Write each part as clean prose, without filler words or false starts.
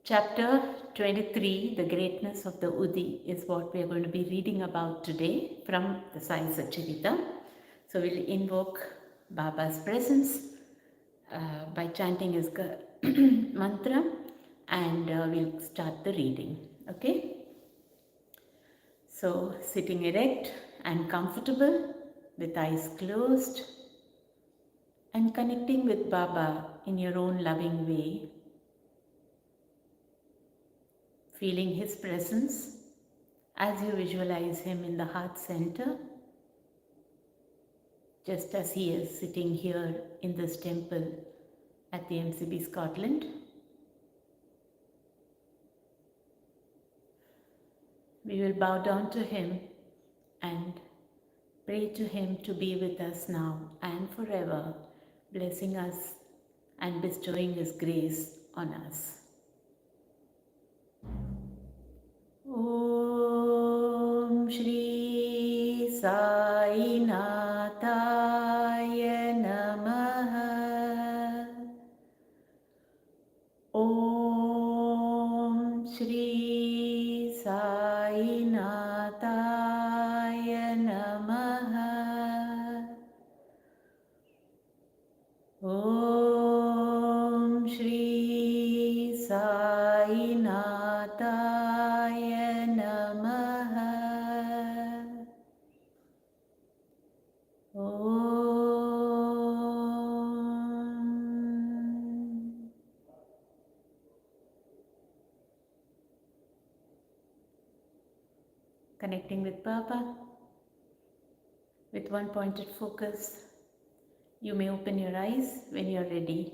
Chapter 23, The Greatness of the Udi, is what we are going to be reading about today from the Sai Satcharita. So we'll invoke Baba's presence by chanting his mantra, and we'll start the reading. Okay? So sitting erect and comfortable with eyes closed and connecting with Baba in your own loving way, feeling his presence as you visualize him in the heart center, just as he is sitting here in this temple at the MCB Scotland. We will bow down to him and pray to him to be with us now and forever, blessing us and bestowing his grace on us. Om Shri Sai Nathaya Namaha. Om Shri Sai Nathaya Namaha. Om Shri Sai Nathaya Namaha. Om. Connecting with Baba with one pointed focus. You may open your eyes when you are ready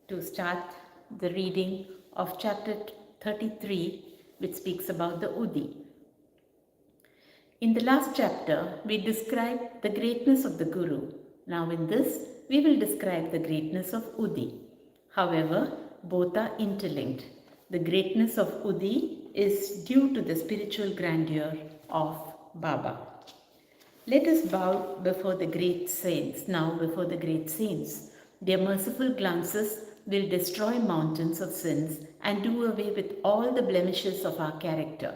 to start the reading of chapter 33, which speaks about the Udi. In the last chapter, we described the greatness of the Guru. Now in this, we will describe the greatness of Udi. However, both are interlinked. The greatness of Udi is due to the spiritual grandeur of Baba. Let us bow before the great saints, now before the great saints. Their merciful glances will destroy mountains of sins and do away with all the blemishes of our character.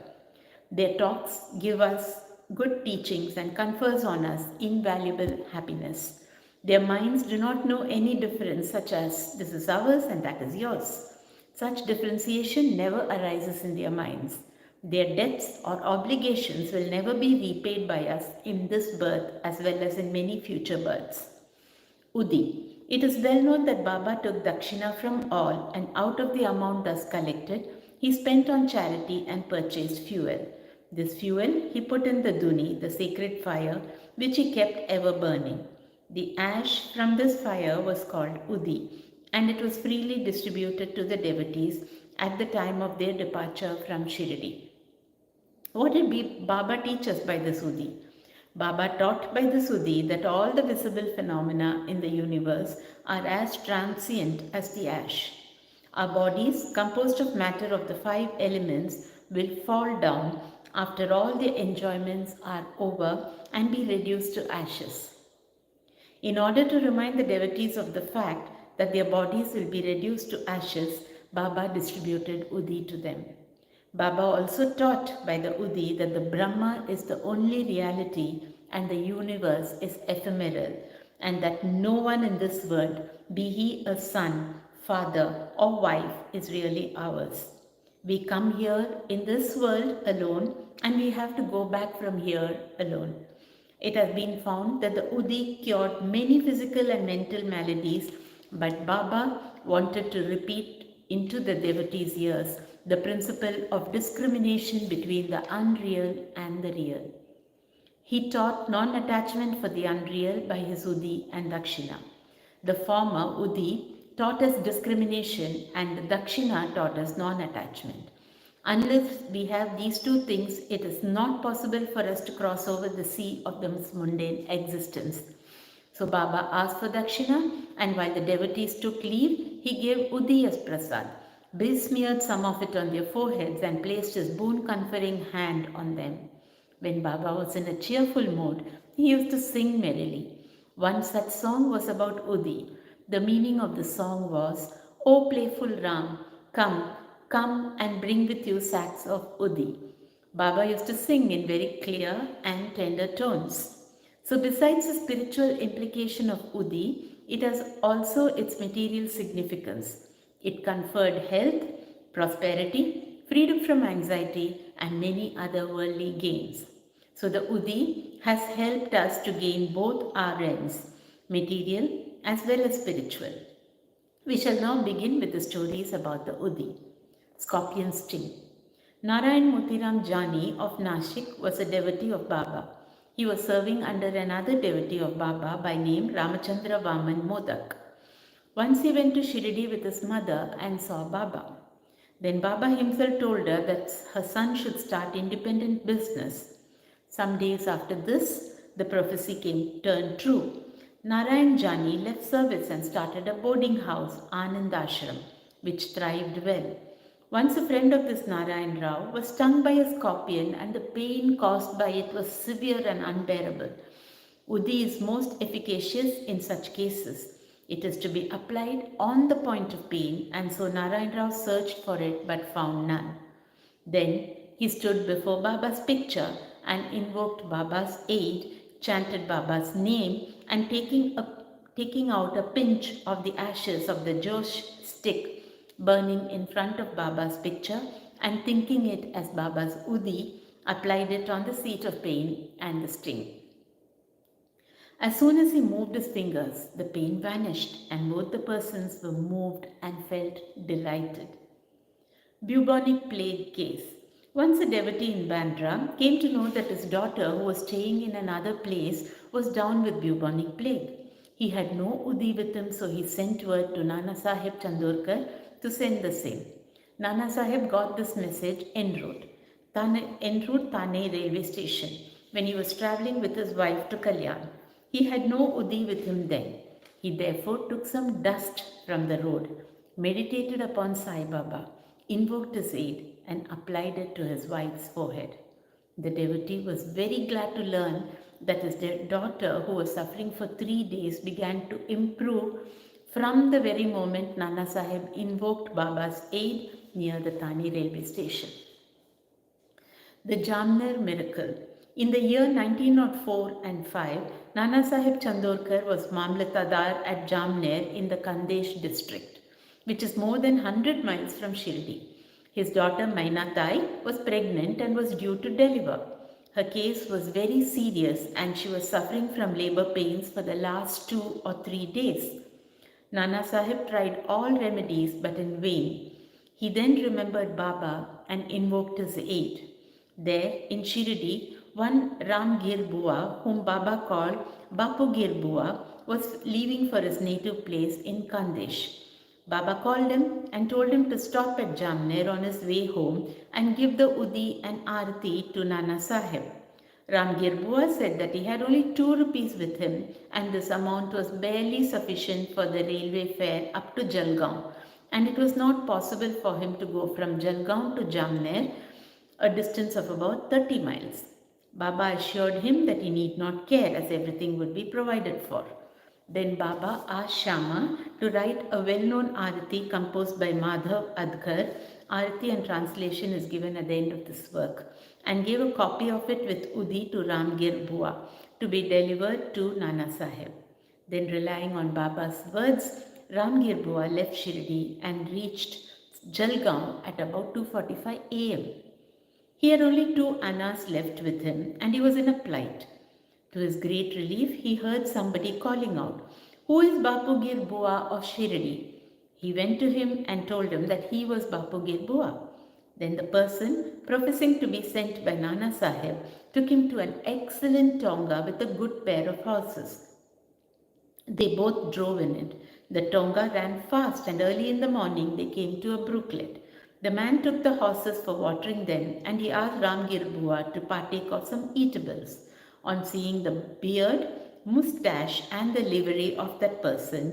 Their talks give us good teachings and confers on us invaluable happiness. Their minds do not know any difference, such as this is ours and that is yours. Such differentiation never arises in their minds. Their debts or obligations will never be repaid by us in this birth as well as in many future births. Udi. It is well known that Baba took dakshina from all, and out of the amount thus collected, he spent on charity and purchased fuel. This fuel he put in the duni, the sacred fire, which he kept ever burning. The ash from this fire was called Udi, and it was freely distributed to the devotees at the time of their departure from Shirdi. What did Baba teach us by the Udi? Baba taught by the Udi that all the visible phenomena in the universe are as transient as the ash. Our bodies, composed of matter of the 5 elements, will fall down after all their enjoyments are over and be reduced to ashes. In order to remind the devotees of the fact that their bodies will be reduced to ashes, Baba distributed Udi to them. Baba also taught by the Udi that the Brahma is the only reality and the universe is ephemeral, and that no one in this world, be he a son, father or wife, is really ours. We come here in this world alone and we have to go back from here alone. It has been found that the Udi cured many physical and mental maladies, but Baba wanted to repeat into the devotees' ears the principle of discrimination between the unreal and the real. He taught non-attachment for the unreal by his Udi and Dakshina. The former, Udi, taught us discrimination, and the Dakshina taught us non-attachment. Unless we have these two things, it is not possible for us to cross over the sea of this mundane existence. So Baba asked for Dakshina, and while the devotees took leave, he gave Udi as prasad, besmeared some of it on their foreheads and placed his boon-conferring hand on them. When Baba was in a cheerful mood, he used to sing merrily. One such song was about Udi. The meaning of the song was, "O playful Ram, come Come and bring with you sacks of udi. Baba used to sing in very clear and tender tones. So, besides the spiritual implication of udi, it has also its material significance. It conferred health, prosperity, freedom from anxiety, and many other worldly gains. So, the udi has helped us to gain both our ends, material as well as spiritual. We shall now begin with the stories about the udi. Scorpion sting. Narayan Motiram Jani of Nashik was a devotee of Baba. He was serving under another devotee of Baba by name Ramachandra Vaman Modak. Once he went to Shirdi with his mother and saw Baba. Then Baba himself told her that her son should start independent business. Some days after this, the prophecy turned true. Narayan Jani left service and started a boarding house, Anand Ashram, which thrived well. Once a friend of this Narayan Rao was stung by a scorpion and the pain caused by it was severe and unbearable. Udi is most efficacious in such cases. It is to be applied on the point of pain, and so Narayan Rao searched for it but found none. Then he stood before Baba's picture and invoked Baba's aid, chanted Baba's name, and taking out a pinch of the ashes of the Josh stick burning in front of Baba's picture and thinking it as Baba's udi, applied it on the seat of pain and the sting. As soon as he moved his fingers, the pain vanished and both the persons were moved and felt delighted. Bubonic plague case. Once a devotee in Bandra came to know that his daughter, who was staying in another place, was down with bubonic plague. He had no udi with him, so he sent word to Nana Sahib Chandorkar to send the same. Nana Sahib got this message en route Thane railway station, when he was travelling with his wife to Kalyan. He had no udi with him then. He therefore took some dust from the road, meditated upon Sai Baba, invoked his aid, and applied it to his wife's forehead. The devotee was very glad to learn that his daughter, who was suffering for 3 days, began to improve from the very moment Nana Sahib invoked Baba's aid near the Thane railway station. The Jamner miracle. In the year 1904 and 5, Nana Sahib Chandorkar was Mamlatadar at Jamner in the Kandesh district, which is more than 100 miles from Shirdi. His daughter Mainatai was pregnant and was due to deliver. Her case was very serious and she was suffering from labor pains for the last 2 or 3 days. Nana Sahib tried all remedies but in vain. He then remembered Baba and invoked his aid. There in Shirdi, one Ramgir Bua, whom Baba called Bapugir Bua, was leaving for his native place in Kandesh. Baba called him and told him to stop at Jamner on his way home and give the udi and arati to Nana Sahib. Ramgir Bua said that he had only 2 rupees with him and this amount was barely sufficient for the railway fare up to Jalgaon, and it was not possible for him to go from Jalgaon to Jamner, a distance of about 30 miles. Baba assured him that he need not care as everything would be provided for. Then Baba asked Shama to write a well-known arati composed by Madhav Adkar. Arati and translation is given at the end of this work, and gave a copy of it with udi to Ramgir Bua to be delivered to Nana Sahib. Then, relying on Baba's words, Ramgir Bua left Shirdi and reached Jalgaon at about 2:45 a.m. He had only 2 annas left with him and he was in a plight. To his great relief, he heard somebody calling out, "Who is Bapugir Bua of Shirdi?" He went to him and told him that he was Bapugir Bua. Then the person, professing to be sent by Nana Sahib, took him to an excellent tonga with a good pair of horses. They both drove in it. The tonga ran fast and early in the morning they came to a brooklet. The man took the horses for watering them and he asked Ramgir Bua to partake of some eatables. On seeing the beard, moustache and the livery of that person,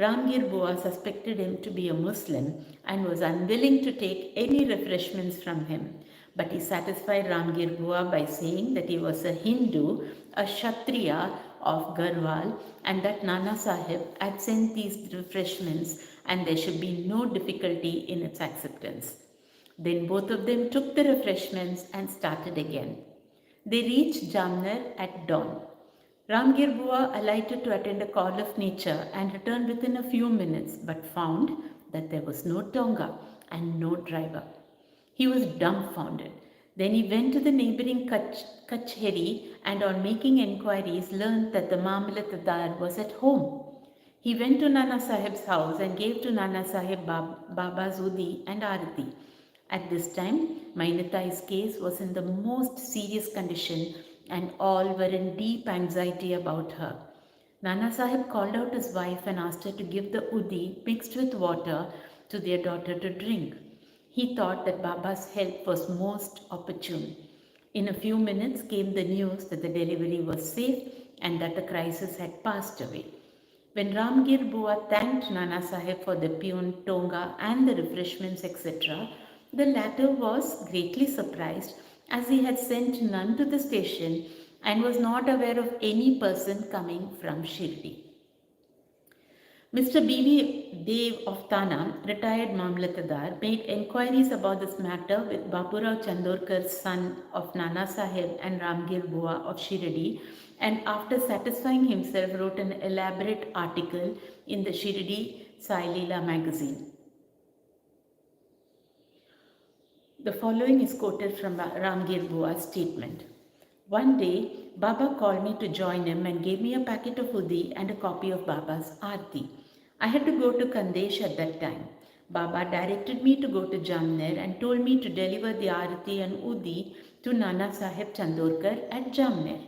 Ramgir Bua suspected him to be a Muslim and was unwilling to take any refreshments from him. But he satisfied Ramgir Bua by saying that he was a Hindu, a Kshatriya of Garhwal, and that Nana Sahib had sent these refreshments and there should be no difficulty in its acceptance. Then both of them took the refreshments and started again. They reached Jamner at dawn. Ramgir Bua alighted to attend a call of nature and returned within a few minutes, but found that there was no Tonga and no driver. He was dumbfounded. Then he went to the neighboring Kachheri and, on making enquiries, learned that the Mamlatadar was at home. He went to Nana Sahib's house and gave to Nana Sahib Baba's Udi and Arati. At this time, Mainatai's case was in the most serious condition and all were in deep anxiety about her. Nana Sahib called out his wife and asked her to give the Udi mixed with water to their daughter to drink. He thought that Baba's help was most opportune. In a few minutes came the news that the delivery was safe and that the crisis had passed away. When Ramgir Bua thanked Nana Sahib for the pune, tonga and the refreshments etc., the latter was greatly surprised as he had sent none to the station and was not aware of any person coming from Shirdi. Mr. B.V. Dev of Thana, retired Mamlatadar, made enquiries about this matter with Bapurao Chandorkar's son of Nana Sahib and Ramgir Bua of Shirdi, and after satisfying himself wrote an elaborate article in the Shirdi Sai Leela magazine. The following is quoted from Ramgir Bua's statement. One day, Baba called me to join him and gave me a packet of Udi and a copy of Baba's Aarti. I had to go to Kandesh at that time. Baba directed me to go to Jamner and told me to deliver the Aarti and Udi to Nana Sahib Chandorkar at Jamner.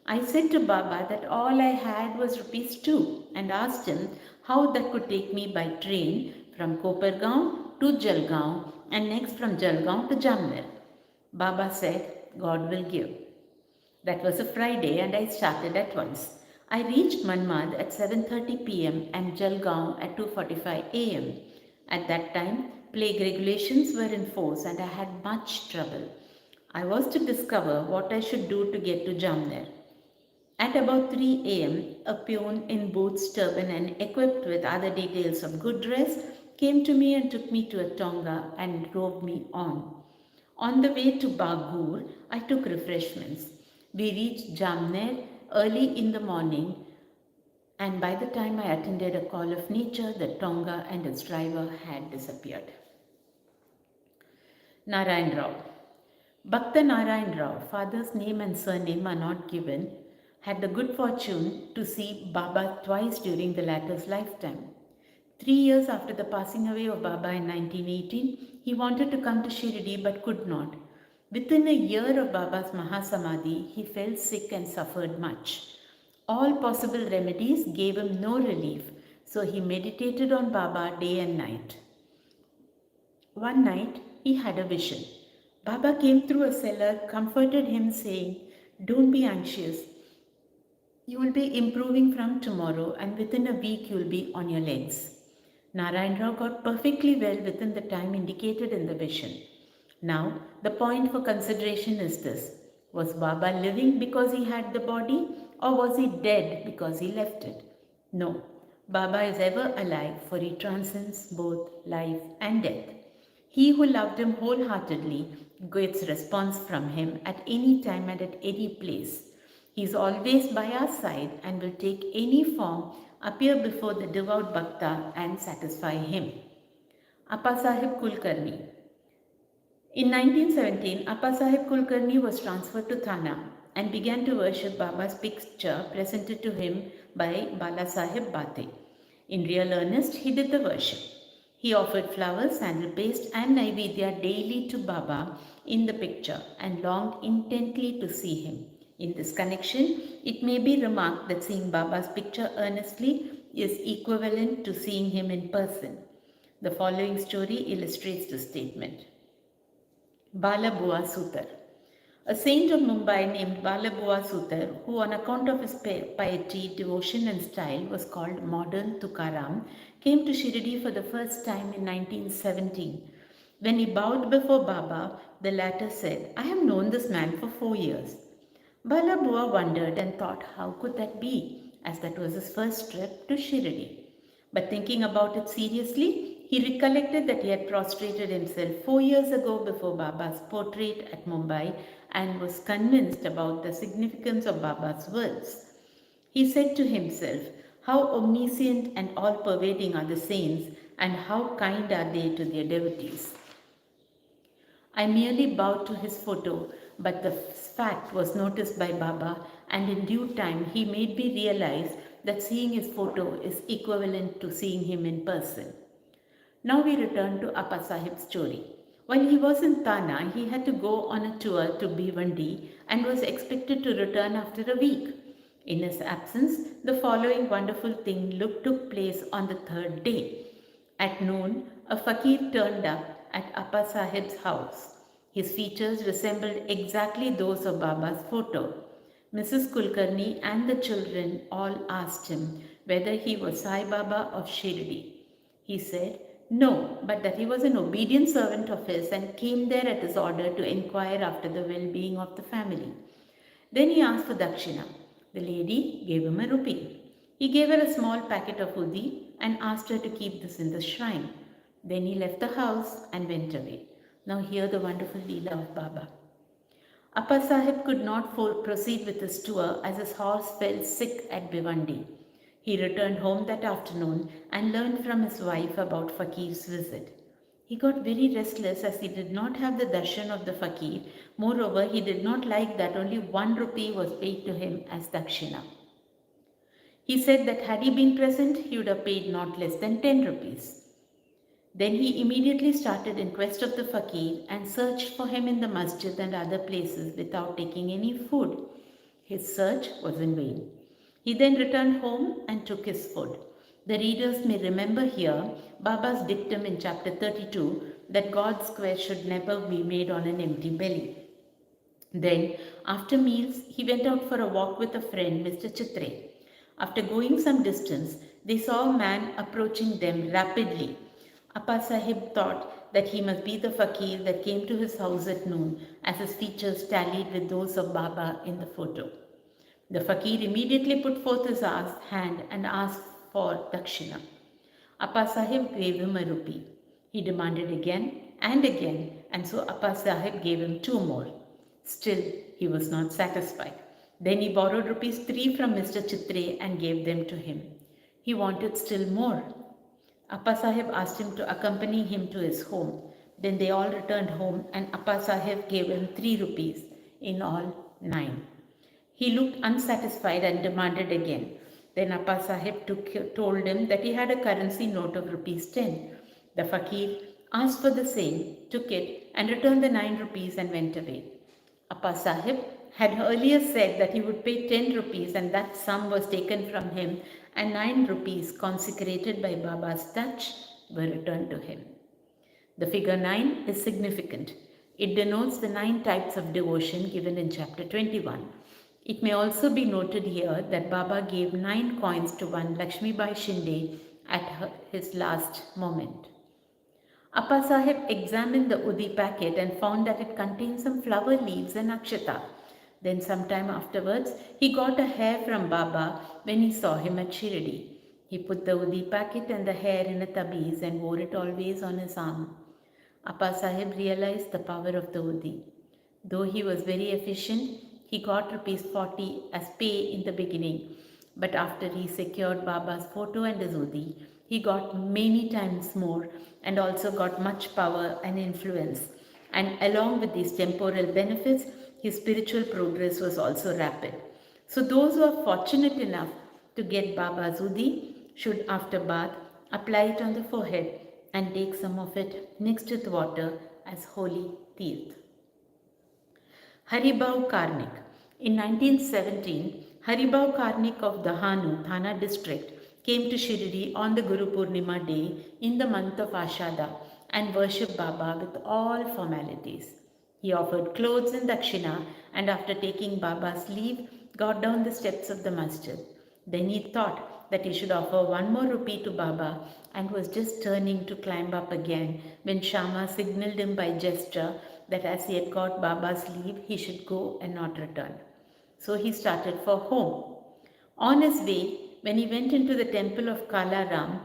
I said to Baba that all I had was ₹2 and asked him how that could take me by train from Kopargaon to Jalgaon and next from Jalgaon to Jamner. Baba said, God will give. That was a Friday and I started at once. I reached Manmad at 7:30 p.m. and Jalgaon at 2:45 a.m. At that time, plague regulations were in force and I had much trouble. I was to discover what I should do to get to Jamner. At about 3 a.m., a peon in boots, turban and equipped with other details of good dress came to me and took me to a tonga and drove me on. On the way to Bagur, I took refreshments. We reached Jamner early in the morning, and by the time I attended a call of nature, the tonga and its driver had disappeared. Narayan Rao. Bhakta Narayan Rao, father's name and surname are not given, had the good fortune to see Baba twice during the latter's lifetime. 3 years after the passing away of Baba in 1918, he wanted to come to Shirdi but could not. Within a year of Baba's Mahasamadhi, he fell sick and suffered much. All possible remedies gave him no relief, so he meditated on Baba day and night. One night, he had a vision. Baba came through a cellar, comforted him, saying, "Don't be anxious. You will be improving from tomorrow, and within a week you will be on your legs." Narayan Rao got perfectly well within the time indicated in the vision. Now, the point for consideration is this. Was Baba living because he had the body, or was he dead because he left it? No, Baba is ever alive, for he transcends both life and death. He who loved him wholeheartedly gets response from him at any time and at any place. He is always by our side and will take any form, appear before the devout Bhakta and satisfy him. Appa Sahib Kulkarni. In 1917, Appa Sahib Kulkarni was transferred to Thana and began to worship Baba's picture presented to him by Bala Sahib Bate. In real earnest, he did the worship. He offered flowers, sandal paste and Naivedya daily to Baba in the picture and longed intently to see him. In this connection, it may be remarked that seeing Baba's picture earnestly is equivalent to seeing him in person. The following story illustrates this statement. Bala Bua Sutar. A saint of Mumbai named Bala Bua Sutar, who on account of his piety, devotion and style was called modern Tukaram, came to Shirdi for the first time in 1917. When he bowed before Baba, the latter said, "I have known this man for 4 years. Bala Bua wondered and thought how could that be, as that was his first trip to Shirdi. But thinking about it seriously, he recollected that he had prostrated himself 4 years ago before Baba's portrait at Mumbai and was convinced about the significance of Baba's words. He said to himself, how omniscient and all pervading are the saints, and how kind are they to their devotees. I merely bowed to his photo, but the fact was noticed by Baba, and in due time he made me realize that seeing his photo is equivalent to seeing him in person. Now we return to Appa Sahib's story. While he was in Tana, he had to go on a tour to Bhiwandi and was expected to return after a week. In his absence, the following wonderful thing took place on the third day. At noon, a fakir turned up at Appa Sahib's house. His features resembled exactly those of Baba's photo. Mrs. Kulkarni and the children all asked him whether he was Sai Baba of Shirdi. He said, no, but that he was an obedient servant of his and came there at his order to inquire after the well-being of the family. Then he asked for dakshina. The lady gave him a rupee. He gave her a small packet of udi and asked her to keep this in the shrine. Then he left the house and went away. Now hear the wonderful leela of Baba. Appa Sahib could not proceed with his tour as his horse fell sick at Bhiwandi. He returned home that afternoon and learned from his wife about Fakir's visit. He got very restless as he did not have the darshan of the Fakir. Moreover, he did not like that only 1 rupee was paid to him as dakshina. He said that had he been present, he would have paid not less than 10 rupees. Then he immediately started in quest of the Fakir and searched for him in the masjid and other places without taking any food. His search was in vain. He then returned home and took his food. The readers may remember here Baba's dictum in chapter 32 that God's square should never be made on an empty belly. Then, after meals, he went out for a walk with a friend, Mr. Chitre. After going some distance, they saw a man approaching them rapidly. Appa Sahib thought that he must be the fakir that came to his house at noon, as his features tallied with those of Baba in the photo. The fakir immediately put forth his hand and asked for dakshina. Appa Sahib gave him a rupee. He demanded again, and so Appa Sahib gave him 2 more. Still, he was not satisfied. Then he borrowed rupees 3 from Mr. Chitre and gave them to him. He wanted still more. Appa Sahib asked him to accompany him to his home. Then they all returned home and Appa Sahib gave him 3 rupees, in all 9. He looked unsatisfied and demanded again. Then Appa Sahib told him that he had a currency note of rupees 10. The fakir asked for the same, took it and returned the 9 rupees and went away. Appa Sahib had earlier said that he would pay 10 rupees and that sum was taken from him and 9 rupees consecrated by Baba's touch were returned to him. The figure 9 is significant. It denotes the 9 types of devotion given in chapter 21. It may also be noted here that Baba gave 9 coins to one Lakshmibai Shinde at his last moment. Appa Sahib examined the udi packet and found that it contained some flower leaves and akshata. Then sometime afterwards, he got a hair from Baba when he saw him at Shirdi. He put the udi packet and the hair in a tabiz and wore it always on his arm. Appa Sahib realized the power of the udi. Though he was very efficient, he got rupees 40 as pay in the beginning. But after he secured Baba's photo and his udi, he got many times more and also got much power and influence. And along with these temporal benefits, his spiritual progress was also rapid. So those who are fortunate enough to get Baba's udi should, after bath, apply it on the forehead and take some of it mixed with water as holy teeth. Haribau Karnik. In 1917, Haribau Karnik of Dahanu, Thana district, came to Shirdi on the Guru Purnima day in the month of Ashada and worshipped Baba with all formalities. He offered clothes and dakshina and after taking Baba's leave, got down the steps of the masjid. Then he thought that he should offer 1 more rupee to Baba and was just turning to climb up again when Shama signaled him by gesture that as he had got Baba's leave, he should go and not return. So he started for home. On his way, when he went into the temple of Kalaram,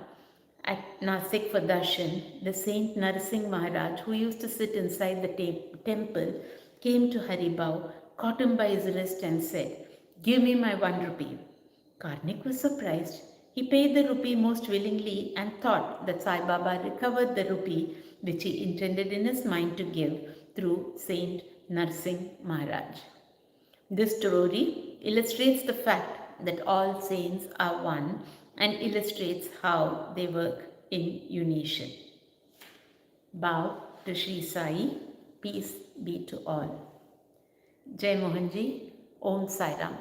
At Nasik for darshan, the Saint Narsingh Maharaj, who used to sit inside the temple, came to Haribau, caught him by his wrist and said, "Give me my 1 rupee." Karnik was surprised. He paid the rupee most willingly and thought that Sai Baba recovered the rupee which he intended in his mind to give through Saint Narsingh Maharaj. This story illustrates the fact that all saints are one and illustrates how they work in unison. Bow to Sri Sai. Peace be to all. Jai Mohanji. Om Sai Ram.